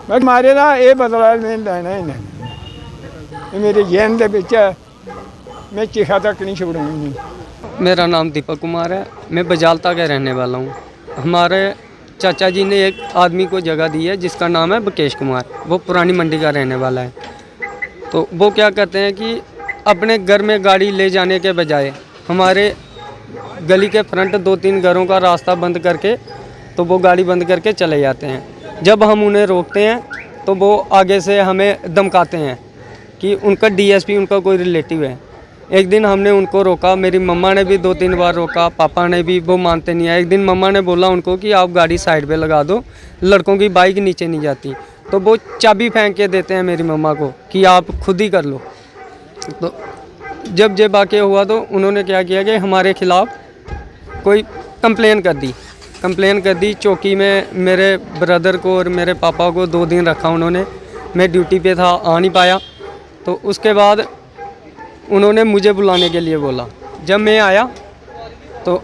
बस मारे ना ये बदला नहीं लेना ही नहीं, मेरे जहन के विच मैं चिखा तक नहीं छोड़ूंगी। मेरा नाम दीपक कुमार है, मैं बजालता का रहने वाला हूँ। हमारे चाचा जी ने एक आदमी को जगह दी है जिसका नाम है बकेश कुमार, वो पुरानी मंडी का रहने वाला है। तो वो क्या कहते हैं कि अपने घर में गाड़ी ले जाने के बजाय हमारे गली के फ्रंट 2-3 घरों का रास्ता बंद करके तो वो गाड़ी बंद करके चले जाते हैं। जब हम उन्हें रोकते हैं तो वो आगे से हमें धमकाते हैं कि उनका डीएसपी उनका कोई रिलेटिव है। एक दिन हमने उनको रोका, मेरी मम्मा ने भी 2-3 बार रोका, पापा ने भी, वो मानते नहीं है। एक दिन मम्मा ने बोला उनको कि आप गाड़ी साइड पे लगा दो, लड़कों की बाइक नीचे नहीं जाती। तो वो चाबी फेंक के देते हैं मेरी मम्मा को कि आप खुद ही कर लो। तो जब ये वाक़या हुआ तो उन्होंने क्या किया कि हमारे खिलाफ़ कोई कंप्लेन कर दी चौकी में। मेरे ब्रदर को और मेरे पापा को 2 दिन रखा उन्होंने। मैं ड्यूटी पे था, आ नहीं पाया। तो उसके बाद उन्होंने मुझे बुलाने के लिए बोला। जब मैं आया तो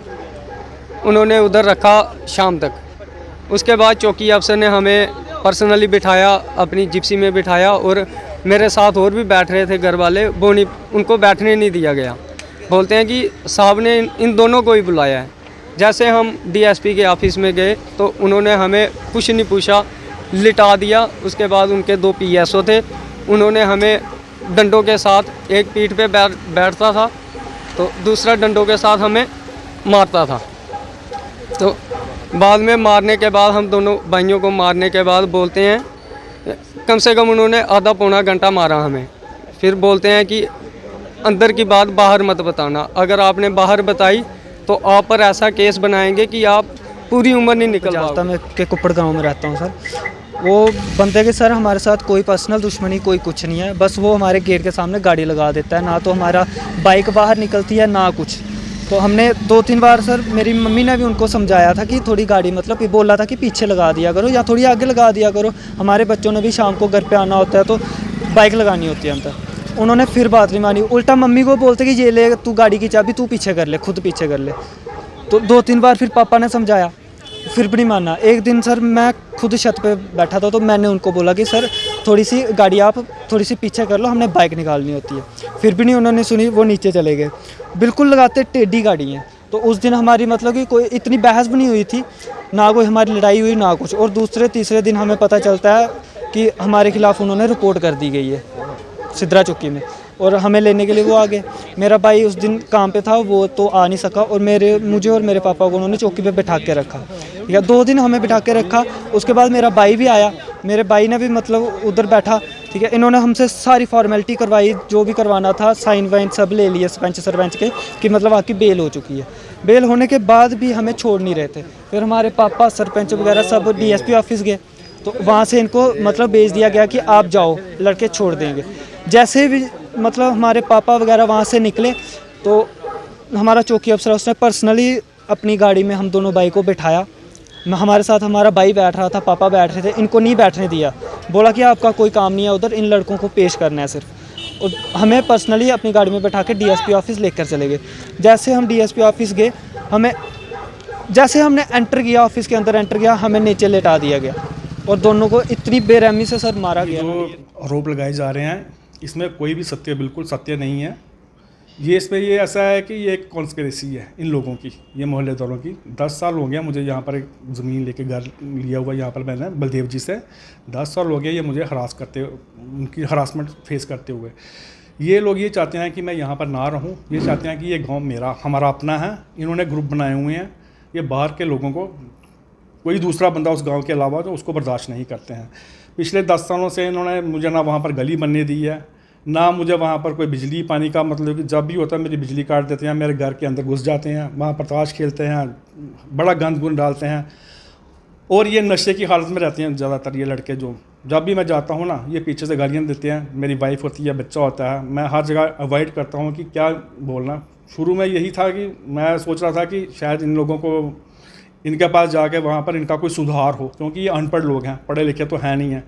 उन्होंने उधर रखा शाम तक। उसके बाद चौकी अफसर ने हमें पर्सनली बिठाया, अपनी जिप्सी में बिठाया, और मेरे साथ और भी बैठ रहे थे घर वाले, वो नहीं, उनको बैठने नहीं दिया गया। बोलते हैं कि साहब ने इन दोनों को ही बुलाया है। जैसे हम डीएसपी के ऑफिस में गए तो उन्होंने हमें कुछ नहीं पूछा, लिटा दिया। उसके बाद उनके 2 पीएसओ थे, उन्होंने हमें डंडों के साथ, एक पीठ पे बैठता था तो दूसरा डंडों के साथ हमें मारता था। तो बाद में मारने के बाद, हम दोनों भाइयों को मारने के बाद बोलते हैं, कम से कम उन्होंने आधा पौना घंटा मारा हमें। फिर बोलते हैं कि अंदर की बात बाहर मत बताना, अगर आपने बाहर बताई तो आप पर ऐसा केस बनाएंगे कि आप पूरी उम्र नहीं निकल पाओगे। मैं के कुप्पड़ गांव में रहता हूं सर। वो बंदे के सर हमारे साथ कोई पर्सनल दुश्मनी कोई कुछ नहीं है, बस वो हमारे गेट के सामने गाड़ी लगा देता है, ना तो हमारा बाइक बाहर निकलती है ना कुछ। तो हमने 2-3 बार सर, मेरी मम्मी ने भी उनको समझाया था कि थोड़ी गाड़ी, मतलब ये बोला था कि पीछे लगा दिया करो या थोड़ी आगे लगा दिया करो। हमारे बच्चों ने भी शाम को घर पे आना होता है तो बाइक लगानी होती है अंदर। उन्होंने फिर बात नहीं मानी, उल्टा मम्मी को बोलते कि ये ले तू गाड़ी की चाबी, तू पीछे कर ले, खुद पीछे कर ले। तो 2-3 बार फिर पापा ने समझाया, फिर भी नहीं माना। एक दिन सर मैं खुद छत पे बैठा था तो मैंने उनको बोला कि सर थोड़ी सी गाड़ी आप थोड़ी सी पीछे कर लो, हमने बाइक निकालनी होती है। फिर भी नहीं उन्होंने सुनी, वो नीचे चले गए। बिल्कुल लगाते टेढ़ी गाड़ी है। तो उस दिन हमारी मतलब कि कोई इतनी बहस भी नहीं हुई थी, ना कोई हमारी लड़ाई हुई ना कुछ। और दूसरे तीसरे दिन हमें पता चलता है कि हमारे खिलाफ़ उन्होंने रिपोर्ट कर दी गई है सिद्रा चौकी में, और हमें लेने के लिए वो आ गए। मेरा भाई उस दिन काम पे था, वो तो आ नहीं सका, और मुझे और मेरे पापा को उन्होंने चौकी पे बिठा के रखा। ठीक है, 2 दिन हमें बिठा के रखा। उसके बाद मेरा भाई भी आया, मेरे भाई ने भी मतलब उधर बैठा। ठीक है, इन्होंने हमसे सारी फॉर्मेलिटी करवाई, जो भी करवाना था, साइन वाइन सब ले लिए सरपंच सरपंच के कि मतलब आपकी बेल हो चुकी है। बेल होने के बाद भी हमें छोड़ नहीं रहे थे। फिर हमारे पापा सरपंच वगैरह सब डीएसपी ऑफिस गए, तो वहाँ से इनको मतलब भेज दिया गया कि आप जाओ, लड़के छोड़ देंगे। जैसे भी मतलब हमारे पापा वगैरह वहाँ से निकले तो हमारा चौकी अफसर उसने पर्सनली अपनी गाड़ी में हम दोनों भाई को बिठाया। हमारे साथ हमारा भाई बैठ रहा था, पापा बैठ रहे थे, इनको नहीं बैठने दिया। बोला कि आपका कोई काम नहीं है उधर, इन लड़कों को पेश करना है सिर्फ। और हमें पर्सनली अपनी गाड़ी में बैठा के डीएसपी ऑफिस लेकर चले गए। जैसे हम डीएसपी ऑफिस गए, जैसे हमने एंटर किया, ऑफिस के अंदर एंटर किया, हमें नीचे लेटा दिया गया और दोनों को इतनी बेरहमी से सर मारा गया। जो आरोप लगाए जा रहे हैं इसमें कोई भी बिल्कुल सत्य नहीं है। इसमें ये ऐसा है कि ये एक कॉन्स्पिरेसी है इन लोगों की, ये मोहल्लेदारों की। 10 साल हो गया मुझे यहाँ पर एक ज़मीन लेके घर लिया हुआ, यहाँ पर मैंने बलदेव जी से 10 साल हो गया ये मुझे उनकी हरासमेंट फेस करते हुए। ये लोग ये चाहते हैं कि मैं यहाँ पर ना रहूँ, ये चाहते हैं कि ये गाँव हमारा अपना है। इन्होंने ग्रुप बनाए हुए हैं, ये बाहर के लोगों को, कोई दूसरा बंदा उस गांव के अलावा तो उसको बर्दाश्त नहीं करते हैं। पिछले 10 सालों से इन्होंने मुझे ना वहाँ पर गली बनने दी है, ना मुझे वहाँ पर कोई बिजली पानी का, मतलब कि जब भी होता है मेरी बिजली काट देते हैं, मेरे घर के अंदर घुस जाते हैं, वहाँ पर ताश खेलते हैं, बड़ा गंद गुंद डालते हैं। और ये नशे की हालत में रहते हैं ज़्यादातर ये लड़के। जो जब भी मैं जाता हूँ ना, ये पीछे से गालियाँ देते हैं, मेरी वाइफ होती है, बच्चा होता है, मैं हर जगह अवॉइड करता हूँ कि क्या बोलना। शुरू में यही था कि मैं सोच रहा था कि शायद इन लोगों को, इनके पास जाके वहाँ पर इनका कोई सुधार हो, क्योंकि ये अनपढ़ लोग हैं, पढ़े लिखे तो हैं नहीं हैं।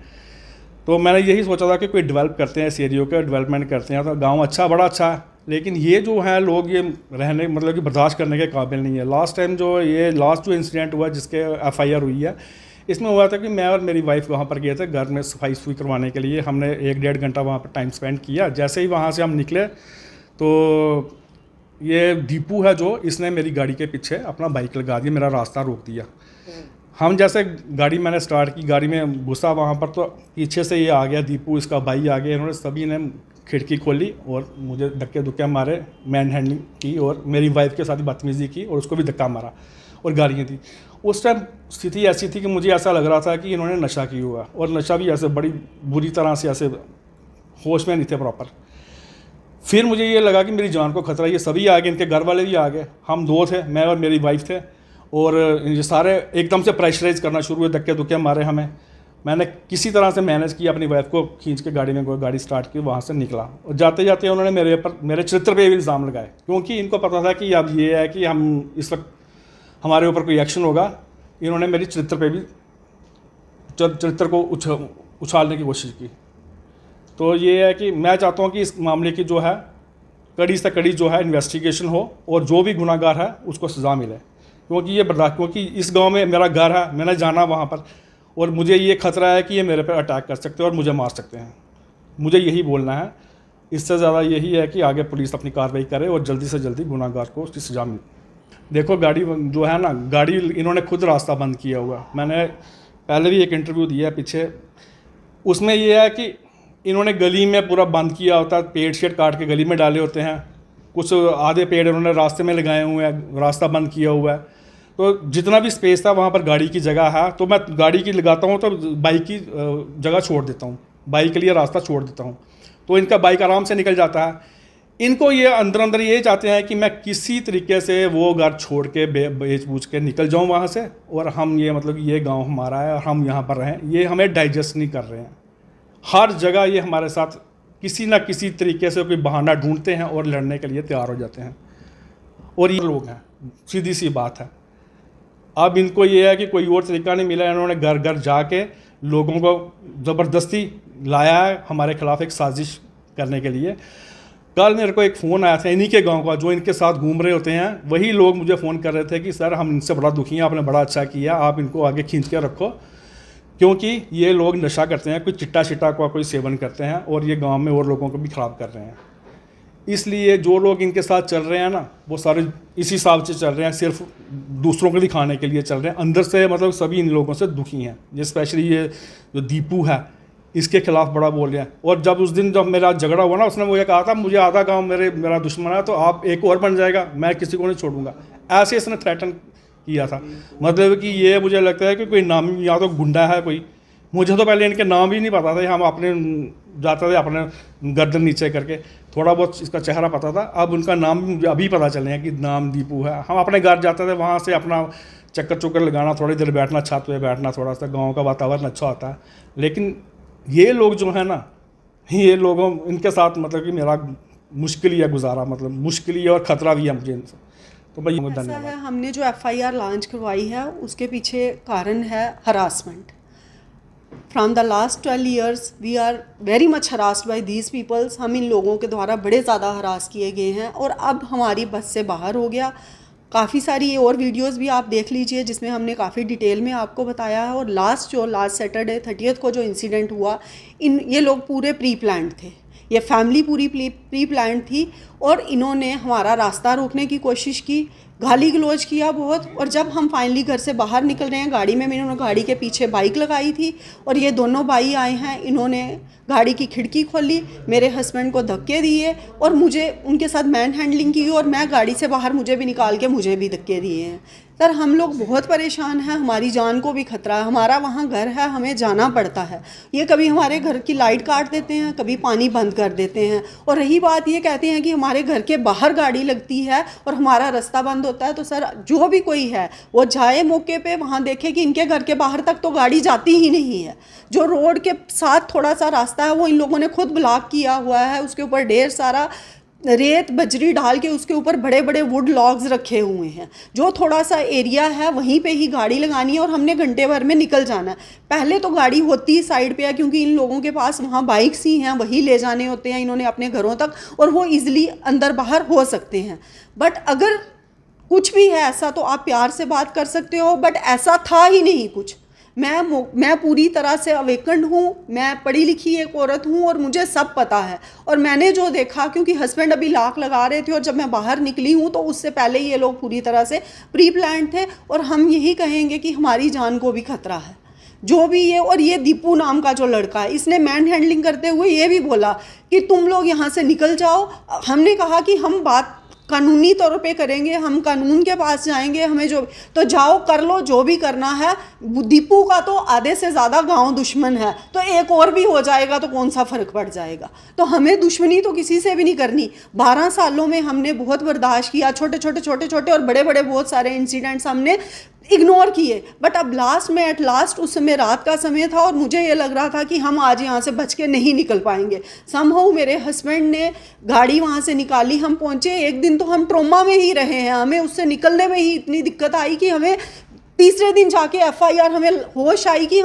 तो मैंने यही सोचा था कि कोई डेवलप करते हैं, इस एरिया का डेवलपमेंट करते हैं, तो गांव अच्छा, बड़ा अच्छा है। लेकिन ये जो है लोग, ये रहने मतलब कि बर्दाश्त करने के काबिल नहीं है। लास्ट जो इंसिडेंट हुआ जिसके FIR हुई है, इसमें हुआ था कि मैं और मेरी वाइफ वहाँ पर गए थे घर में सफाई करवाने के लिए। हमने 1-1.5 घंटा वहाँ पर टाइम स्पेंड किया। जैसे ही वहाँ से हम निकले तो ये दीपू है जो, इसने मेरी गाड़ी के पीछे अपना बाइक लगा दिया, मेरा रास्ता रोक दिया। हम जैसे गाड़ी मैंने स्टार्ट की, गाड़ी में घुसा वहाँ पर, तो पीछे से ये आ गया दीपू, इसका भाई आ गया। इन्होंने सभी ने खिड़की खोली और मुझे धक्के धुक्के मारे, मैन हैंडलिंग की और मेरी वाइफ के साथ बदतमीज़ी की और उसको भी धक्का मारा और गालियाँ दी। उस टाइम स्थिति ऐसी थी कि मुझे ऐसा लग रहा था कि इन्होंने नशा किया हुआ, और नशा भी ऐसे बड़ी बुरी तरह से, ऐसे होश में नहीं थे प्रॉपर। फिर मुझे ये लगा कि मेरी जान को खतरा, ये सभी आ गए, इनके घर वाले भी आ गए। हम 2 थे, मैं और मेरी वाइफ थे, और ये सारे एकदम से प्रेशराइज करना शुरू हुए, धक्के धुक्के मारे हमें। मैंने किसी तरह से मैनेज किया, अपनी वाइफ को खींच के गाड़ी में, गाड़ी स्टार्ट की, वहाँ से निकला। और जाते जाते उन्होंने मेरे चरित्र पे भी इल्ज़ाम लगाए, क्योंकि इनको पता था कि अब ये है कि हम इस वक्त हमारे ऊपर कोई एक्शन होगा। इन्होंने मेरी चरित्र पे भी, चरित्र को उछालने की कोशिश की। तो ये है कि मैं चाहता हूँ कि इस मामले की जो है कड़ी से कड़ी जो है इन्वेस्टिगेशन हो, और जो भी गुनाहगार है उसको सज़ा मिले, क्योंकि इस गांव में मेरा घर है, मैंने जाना वहाँ पर, और मुझे ये खतरा है कि ये मेरे पर अटैक कर सकते हैं और मुझे मार सकते हैं। मुझे यही बोलना है, इससे ज़्यादा यही है कि आगे पुलिस अपनी कार्रवाई करे और जल्दी से जल्दी गुनाहगार को उसकी सज़ा मिले। देखो गाड़ी जो है ना, गाड़ी इन्होंने खुद रास्ता बंद किया हुआ। मैंने पहले भी एक इंटरव्यू दिया है पीछे, उसमें ये है कि इन्होंने गली में पूरा बंद किया होता है, पेड़ शेड काट के गली में डाले होते हैं, कुछ आधे पेड़ इन्होंने रास्ते में लगाए हुए हैं, रास्ता बंद किया हुआ है। तो जितना भी स्पेस था वहाँ पर गाड़ी की जगह है, तो मैं गाड़ी की लगाता हूँ तो बाइक की जगह छोड़ देता हूँ, बाइक के लिए रास्ता छोड़ देता हूँ, तो इनका बाइक आराम से निकल जाता है। इनको ये अंदर ये चाहते हैं कि मैं किसी तरीके से वो घर छोड़ के बेच बूझ के निकल जाऊँ वहाँ से, और हम ये मतलब ये गाँव हमारा है और हम यहाँ पर रहें। ये हमें डाइजेस्ट नहीं कर रहे हैं। हर जगह ये हमारे साथ किसी ना किसी तरीके से कोई बहाना ढूंढते हैं और लड़ने के लिए तैयार हो जाते हैं, और ये लोग हैं, सीधी सी बात है। अब इनको ये है कि कोई और तरीका नहीं मिला, इन्होंने घर घर जाके लोगों को ज़बरदस्ती लाया है हमारे खिलाफ एक साजिश करने के लिए। कल मेरे को एक फ़ोन आया था इन्हीं के गांव का, जो इनके साथ घूम रहे होते हैं, वही लोग मुझे फ़ोन कर रहे थे कि सर हम इनसे बड़ा दुखी हैं, आपने बड़ा अच्छा किया, आप इनको आगे खींच के रखो, क्योंकि ये लोग नशा करते हैं, कोई चिट्टा शिट्टा का कोई सेवन करते हैं, और ये गांव में और लोगों को भी ख़राब कर रहे हैं। इसलिए जो लोग इनके साथ चल रहे हैं ना, वो सारे इसी हिसाब से चल रहे हैं, सिर्फ दूसरों को दिखाने के लिए चल रहे हैं। अंदर से मतलब सभी इन लोगों से दुखी हैं। ये स्पेशली ये जो दीपू है, इसके खिलाफ बड़ा बोल रहे हैं। और जब उस दिन जब मेरा झगड़ा हुआ ना, उसने मुझे कहा था मुझे आधा गाँव मेरा दुश्मन है, तो आप एक और बन जाएगा, मैं किसी को नहीं छोड़ूंगा, ऐसे इसने थ्रेटन किया था। मतलब कि ये मुझे लगता है कि कोई नाम, या तो गुंडा है कोई, मुझे तो पहले इनके नाम ही नहीं पता था। हम अपने जाते थे अपने गर्दन नीचे करके, थोड़ा बहुत इसका चेहरा पता था, अब उनका नाम भी मुझे अभी पता चले हैं कि नाम दीपू है। हम अपने घर जाते थे, वहाँ से अपना चक्कर चुक्कर लगाना, थोड़ी देर बैठना, छत पे बैठना, थोड़ा सा गाँव का वातावरण अच्छा होता है। लेकिन ये लोग जो है ना, ये लोगों इनके साथ मतलब कि मेरा मुश्किल ही है गुजारा, मतलब मुश्किल ही है और ख़तरा भी है मुझे इनसे। तो भाई धन्यवाद। हमने जो FIR लॉन्च करवाई है, उसके पीछे कारण है harassment. From the last 12 years we are very much harassed by these peoples. हम इन लोगों के द्वारा बड़े ज़्यादा हरास किए गए हैं, और अब हमारी बस से बाहर हो गया। काफ़ी सारी और वीडियोस भी आप देख लीजिए, जिसमें हमने काफ़ी डिटेल में आपको बताया है। और लास्ट सैटरडे 30th को जो इंसिडेंट हुआ, ये लोग पूरे प्री प्लान्ड थे, ये फैमिली पूरी प्री प्लान्ड थी, और इन्होंने हमारा रास्ता रोकने की कोशिश की, गाली गलौज किया बहुत। और जब हम फाइनली घर से बाहर निकल रहे हैं, गाड़ी में मैंने गाड़ी के पीछे बाइक लगाई थी, और ये दोनों भाई आए हैं, इन्होंने गाड़ी की खिड़की खोली, मेरे हस्बैंड को धक्के दिए, और मुझे उनके साथ मैन हैंडलिंग की, और मैं गाड़ी से बाहर, मुझे भी निकाल के मुझे भी धक्के दिए हैं। सर हम लोग बहुत परेशान हैं, हमारी जान को भी खतरा है, हमारा वहाँ घर है, हमें जाना पड़ता है। ये कभी हमारे घर की लाइट काट देते हैं, कभी पानी बंद कर देते हैं, और रही बात ये कहते हैं कि हमारे घर के बाहर गाड़ी लगती है और हमारा रास्ता बंद होता है। तो सर जो भी कोई है वो जाए मौके पे, वहाँ देखे कि इनके घर के बाहर तक तो गाड़ी जाती ही नहीं है। जो रोड के साथ थोड़ा सा रास्ता है वो इन लोगों ने खुद ब्लॉक किया हुआ है, उसके ऊपर ढेर सारा रेत बजरी डाल के उसके ऊपर बड़े बड़े वुड लॉग्स रखे हुए हैं। जो थोड़ा सा एरिया है वहीं पे ही गाड़ी लगानी है, और हमने घंटे भर में निकल जाना है। पहले तो गाड़ी होती ही साइड पे है, क्योंकि इन लोगों के पास वहाँ बाइक्स ही हैं, वही ले जाने होते हैं इन्होंने अपने घरों तक, और वो ईजिली अंदर बाहर हो सकते हैं। बट अगर कुछ भी है ऐसा तो आप प्यार से बात कर सकते हो, बट ऐसा था ही नहीं कुछ। मैं पूरी तरह से अवेकन्ड हूँ, मैं पढ़ी लिखी एक औरत हूँ और मुझे सब पता है। और मैंने जो देखा, क्योंकि हस्बैंड अभी लाख लगा रहे थे और जब मैं बाहर निकली हूँ तो उससे पहले ये लोग पूरी तरह से प्री प्लान्ड थे। और हम यही कहेंगे कि हमारी जान को भी खतरा है जो भी ये। और ये दीपू नाम का जो लड़का है, इसने मैन हैंडलिंग करते हुए ये भी बोला कि तुम लोग यहाँ से निकल जाओ। हमने कहा कि हम बात कानूनी तौर पे करेंगे, हम कानून के पास जाएंगे, हमें जो तो जाओ कर लो जो भी करना है। दीपू का तो आधे से ज़्यादा गांव दुश्मन है, तो एक और भी हो जाएगा तो कौन सा फ़र्क पड़ जाएगा। तो हमें दुश्मनी तो किसी से भी नहीं करनी। 12 सालों में हमने बहुत बर्दाश्त किया, छोटे छोटे और बड़े बड़े बहुत सारे इंसिडेंट्स हमने इग्नोर किए। बट अब एट लास्ट उस समय रात का समय था और मुझे ये लग रहा था कि हम आज यहाँ से बच के नहीं निकल पाएंगे। समहाउ मेरे हस्बैंड ने गाड़ी वहाँ से निकाली, हम पहुँचे। एक दिन तो हम ट्रोमा में ही रहे हैं, हमें उससे निकलने में ही इतनी दिक्कत आई कि हमें तीसरे दिन जाके FIR हमें होश आई कि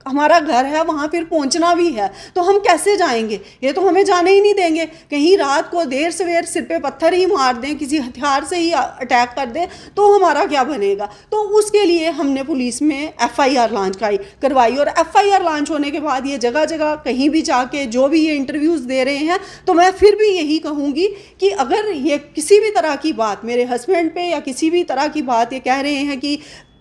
हमारा घर है वहाँ फिर पहुँचना भी है, तो हम कैसे जाएंगे। ये तो हमें जाने ही नहीं देंगे। कहीं रात को देर सवेर सिर पे पत्थर ही मार दें, किसी हथियार से ही अटैक कर दें, तो हमारा क्या बनेगा। तो उसके लिए हमने पुलिस में FIR लॉन्च करवाई। और FIR लॉन्च होने के बाद ये जगह जगह कहीं भी जाके जो भी ये इंटरव्यूज़ दे रहे हैं, तो मैं फिर भी यही कहूँगी कि अगर ये किसी भी तरह की बात मेरे हस्बैंड पे या किसी भी तरह की बात ये कह रहे हैं कि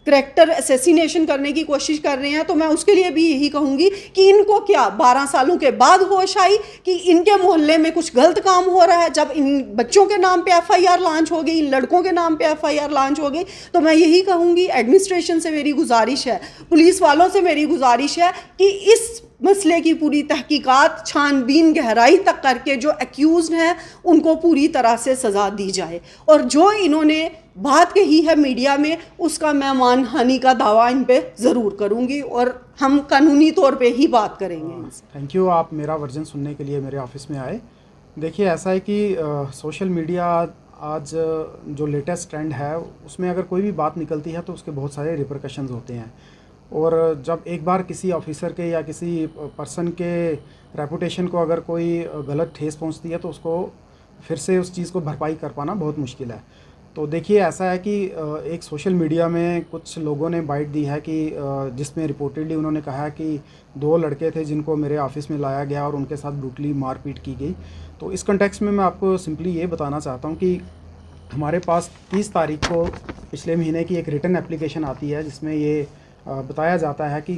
करैक्टर असैसिनेशन करने की कोशिश कर रहे हैं, तो मैं उसके लिए भी यही कहूँगी कि इनको क्या 12 सालों के बाद होश आई कि इनके मोहल्ले में कुछ गलत काम हो रहा है। जब इन बच्चों के नाम पे FIR लॉन्च हो गई, इन लड़कों के नाम पे FIR लॉन्च हो गई, तो मैं यही कहूँगी एडमिनिस्ट्रेशन से मेरी गुजारिश है, पुलिस वालों से मेरी गुजारिश है कि इस मसले की पूरी तहकीकात छानबीन गहराई तक करके जो एक्यूज़ हैं उनको पूरी तरह से सज़ा दी जाए। और जो इन्होंने बात कही है मीडिया में, उसका मैं मानहानि का दावा इन पे ज़रूर करूँगी और हम कानूनी तौर पे ही बात करेंगे इनसे। थैंक यू, आप मेरा वर्जन सुनने के लिए मेरे ऑफिस में आए। देखिए, ऐसा है कि सोशल मीडिया आज जो लेटेस्ट ट्रेंड है उसमें अगर कोई भी बात निकलती है तो उसके बहुत सारे रिपरकशंस होते हैं। और जब एक बार किसी ऑफिसर के या किसी पर्सन के रेपुटेशन को अगर कोई गलत ठेस पहुंचती है तो उसको फिर से उस चीज़ को भरपाई कर पाना बहुत मुश्किल है। तो देखिए, ऐसा है कि एक सोशल मीडिया में कुछ लोगों ने बाइट दी है कि जिसमें रिपोर्टेडली उन्होंने कहा है कि 2 लड़के थे जिनको मेरे ऑफिस में लाया गया और उनके साथ ब्रूटली मारपीट की गई। तो इस कंटेक्स्ट में मैं आपको सिंपली ये बताना चाहता हूँ कि हमारे पास 30 तारीख को पिछले महीने की एक रिटन एप्लीकेशन आती है जिसमें ये बताया जाता है कि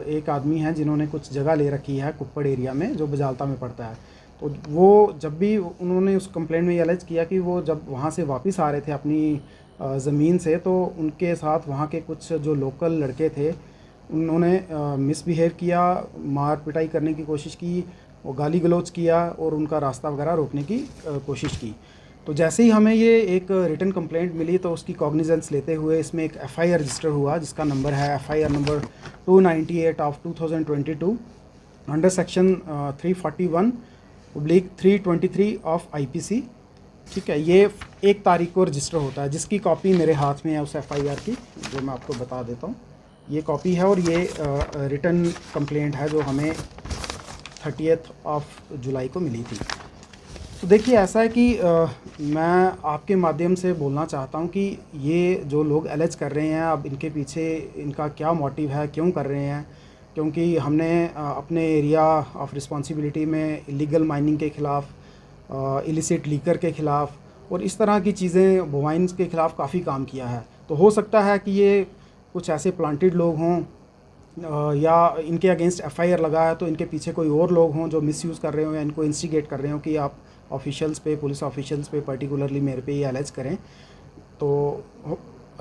एक आदमी है जिन्होंने कुछ जगह ले रखी है कुप्पड़ एरिया में जो बजालता में पड़ता है। तो वो जब भी उन्होंने उस कंप्लेंट में ये अलर्ज किया कि वो जब वहाँ से वापस आ रहे थे अपनी ज़मीन से, तो उनके साथ वहाँ के कुछ जो लोकल लड़के थे उन्होंने मिसबिहेव किया, मार पिटाई करने की कोशिश की, वो गाली गलौज किया और उनका रास्ता वगैरह रोकने की कोशिश की। तो जैसे ही हमें ये एक रिटन कंप्लेंट मिली तो उसकी कॉग्निजेंस लेते हुए इसमें एक FIR रजिस्टर हुआ जिसका नंबर है FIR number 298 of 2022 under section 341/323 of IPC। ठीक है, ये 1 तारीख को रजिस्टर होता है जिसकी कॉपी मेरे हाथ में है उस FIR की, जो मैं आपको बता देता हूँ। ये कॉपी है और ये रिटन कंप्लेंट है जो हमें 30 जुलाई को मिली थी। तो देखिए, ऐसा है कि मैं आपके माध्यम से बोलना चाहता हूँ कि ये जो लोग एलेज कर रहे हैं, अब इनके पीछे इनका क्या मोटिव है, क्यों कर रहे हैं। क्योंकि हमने अपने एरिया ऑफ रिस्पॉन्सिबिलिटी में इलीगल माइनिंग के ख़िलाफ़, इलिसिट लीकर के ख़िलाफ़ और इस तरह की चीज़ें बोवाइंस के ख़िलाफ़ काफ़ी काम किया है। तो हो सकता है कि ये कुछ ऐसे प्लांटेड लोग हों या इनके अगेंस्ट FIR लगा है तो इनके पीछे कोई और लोग हों जो मिसयूज़ कर रहे हो या इनको इंस्टिगेट कर रहे हो कि आप ऑफिशियल्स पे, पुलिस ऑफिशियल्स पे पर्टिकुलरली मेरे पे ये एलेज करें। तो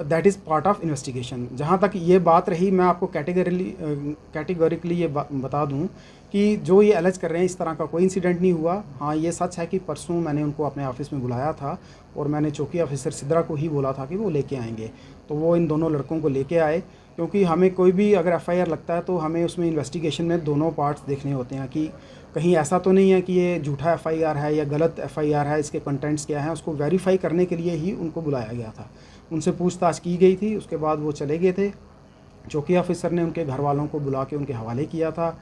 that is part of investigation. जहाँ तक ये बात रही, मैं आपको कैटेगोरिकली ये बता दूँ कि जो ये एलेज कर रहे हैं इस तरह का कोई इंसिडेंट नहीं हुआ। हाँ, ये सच है कि परसों मैंने उनको अपने ऑफिस में बुलाया था और मैंने चौकी ऑफिसर सिद्रा को ही बोला था कि वो लेके आएंगे। तो वो इन दोनों लड़कों को लेके आए, क्योंकि हमें कोई भी अगर FIR लगता है तो हमें उसमें इन्वेस्टिगेशन में दोनों पार्ट्स देखने होते हैं कि कहीं ऐसा तो नहीं है कि ये झूठा FIR है या गलत FIR है, इसके कंटेंट्स क्या हैं। उसको वेरीफाई करने के लिए ही उनको बुलाया गया था, उनसे पूछताछ की गई थी। उसके बाद वो चले गए थे। चौकी ऑफिसर ने उनके घर वालों को बुला के उनके हवाले किया था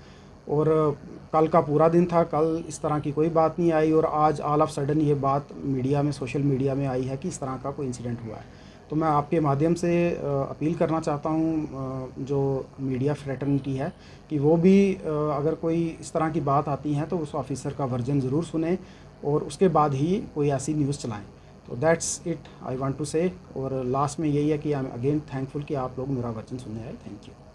और कल का पूरा दिन था, कल इस तरह की कोई बात नहीं आई और आज ऑल ऑफ सडन ये बात मीडिया में, सोशल मीडिया में आई है कि इस तरह का कोई इंसिडेंट हुआ है। तो मैं आपके माध्यम से अपील करना चाहता हूँ जो मीडिया फ्रेटर्निटी है कि वो भी अगर कोई इस तरह की बात आती है तो उस ऑफिसर का वर्जन ज़रूर सुने और उसके बाद ही कोई ऐसी न्यूज़ चलाएं। तो that's it I want to say. और लास्ट में यही है कि आई एम अगेन थैंकफुल कि आप लोग मेरा वर्जन सुनने आए। Thank you.